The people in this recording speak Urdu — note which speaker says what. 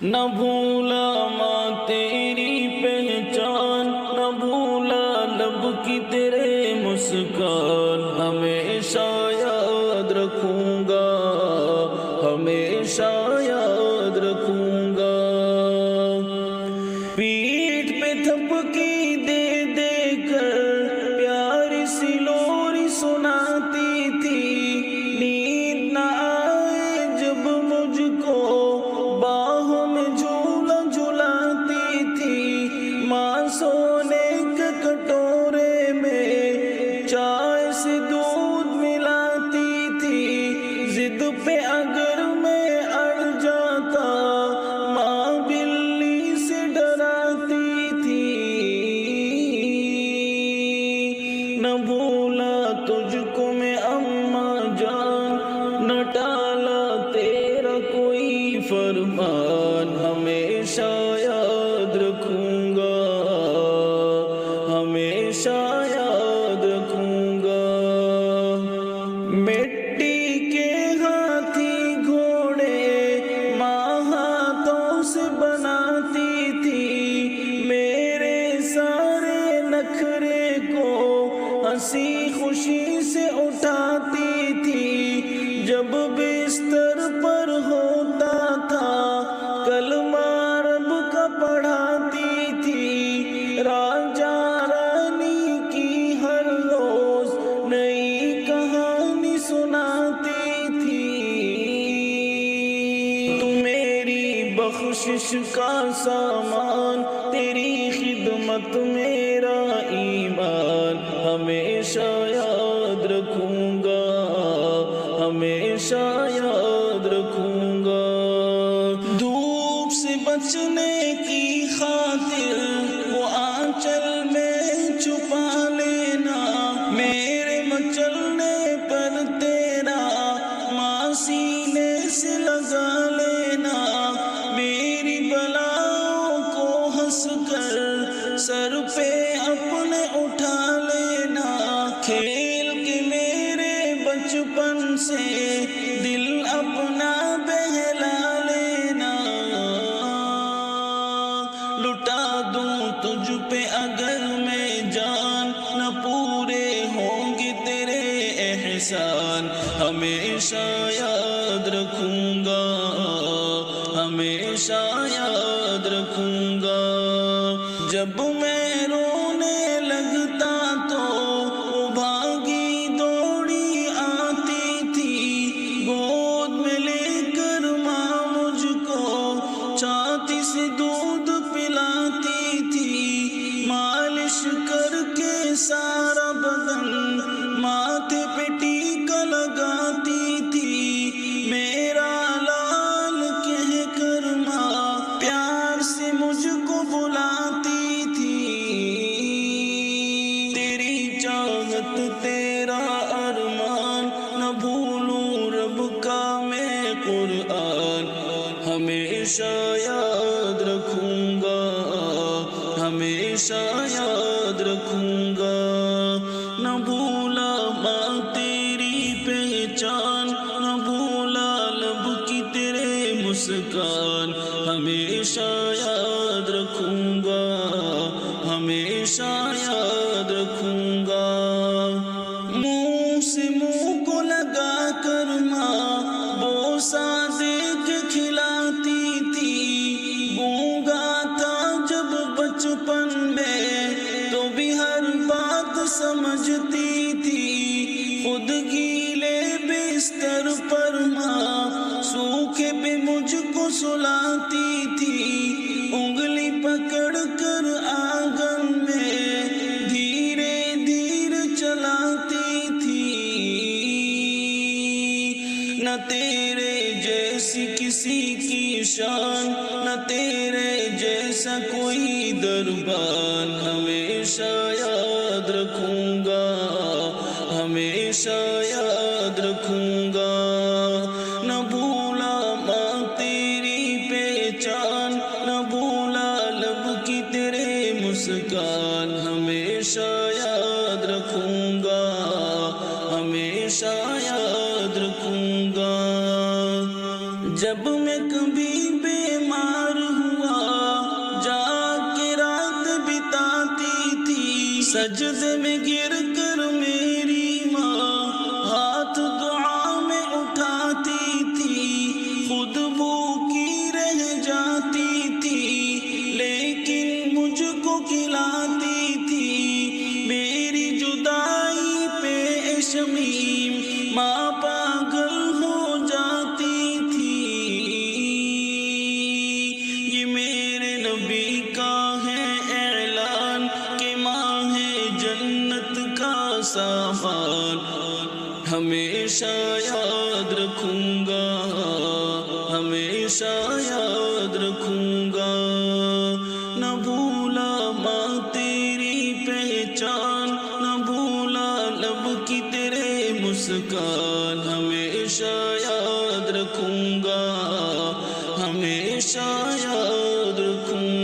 Speaker 1: نہ بھولا ماں تیری پہچان، نہ بھولا لب کی تیرے مسکان، ہمیشہ یاد رکھوں گا، ہمیشہ یاد رکھوں گا۔ پیٹھ پہ تھپکی دے دے کر پیاری سی لوری سناتی تھی، نیند نہ آئے جب مجھ کو باہوں میں جھولا جھلاتی تھی، ماں سونے کے کٹورے میں چائے سے دودھ ملاتی تھی، ضد پہ اگر میں اڑ جاتا ماں بلی سے ڈراتی تھی۔ نہ بھولا تجھ کو میں اماں جان، نہ ٹالا تیرا کوئی فرمان، ہمیشہ یاد رکھوں گا، ہمیشہ یاد رکھوں گا۔ مٹی کے ہاتھی گھوڑے ماں ہاتھوں سے بناتی تھی، میرے سارے نخرے کو ہنسی خوشی سے اٹھاتی تھی، جب بستر پر ہوتا تھا کلمہ رب کا پڑھاتی تھی، راجا رانی کی ہر روز نئی کہانی سناتی تھی۔ تو میری بخشش کا سامان، تیری خدمت میرا ایمان، ہمیشہ یاد رکھوں گا، ہمیشہ یاد رکھوں گا۔ دھوپ سے بچنے کی خاطر وہ آنچل میں چھپا لینا، میرے مچلنے پر تیرا ماں سینے سے لگا لینا، میری بلاؤں کو ہنس کر سر پہ اپنے اٹھا لینا، کھیل کے میرے بچپن سے دل اپنا بہلا لینا، لٹا دوں تجھ پہ اگر میں جان، نہ پورے ہوں گے تیرے احسان، ہمیشہ یاد رکھوں گا، ہمیشہ یاد رکھوں گا۔ جب میں رونے لگتا تو وہ بھاگی دوڑی آتی تھی، گود میں لے کر ماں مجھ کو چھاتی سے دودھ پلاتی تھی، مالش کر کے سارا بدن ماتھے پہ ٹیکا لگاتی تھی، میرا لال کہہ کر ماں پیار سے مجھ کو بلاتی تھی، تیری چاہت تیرا ارمان، نہ بھولوں رب کا میں قرآن، ہمیشہ یاد رکھوں گا، ہمیشہ یاد رکھوں گا۔ نہ بھولا ماں تیری پہچان، نہ بھولا لب کی تیرے مسکان، ہمیشہ یاد رکھوں گا، ہمیشہ یاد رکھوں گا۔ منہ سے منہ کو لگا کر ماں بوسہ دے کے کھلاتی تھی، گونگا تھا جب بچپن میں تو بھی ہر بات سمجھتی تھی، خود گیلے بستر پر ماں سوکھے پہ مجھ کو سلاتی تھی، انگلی پکڑ کر آنگن میں دھیرے دھیرے چلاتی تھی، نہ تیرے جیسی کسی کی شان، نہ تیرے جیسا کوئی دربان، ہمیشہ یاد رکھوں گا، ہمیشہ یاد رکھوں گا۔ نہ بھولا ماں تیری پہچان، نہ بھولا لب کی تیرے مسکان، ہمیشہ یاد رکھوں گا، ہمیشہ یاد رکھوں گا۔ جب میں کبھی بیمار سجدے میں گر کر میری ماں ہاتھ دعا میں اٹھاتی تھی، خود بھوکی رہ جاتی تھی لیکن مجھ کو کھلاتی تھی۔ میری جدائی پہ شمیم ماں پاگل ہو جاتی تھی۔ یہ میرے نبی کا ہے اعلان کہ ماں ہے جنت کا سامان، ہمیشہ یاد رکھوں گا، ہمیشہ یاد رکھوں گا۔ نہ بھولا ماں تیری پہچان، نہ بھولا لب کی تیرے مسکان، ہمیشہ یاد رکھوں گا، ہمیشہ یاد رکھوں گا۔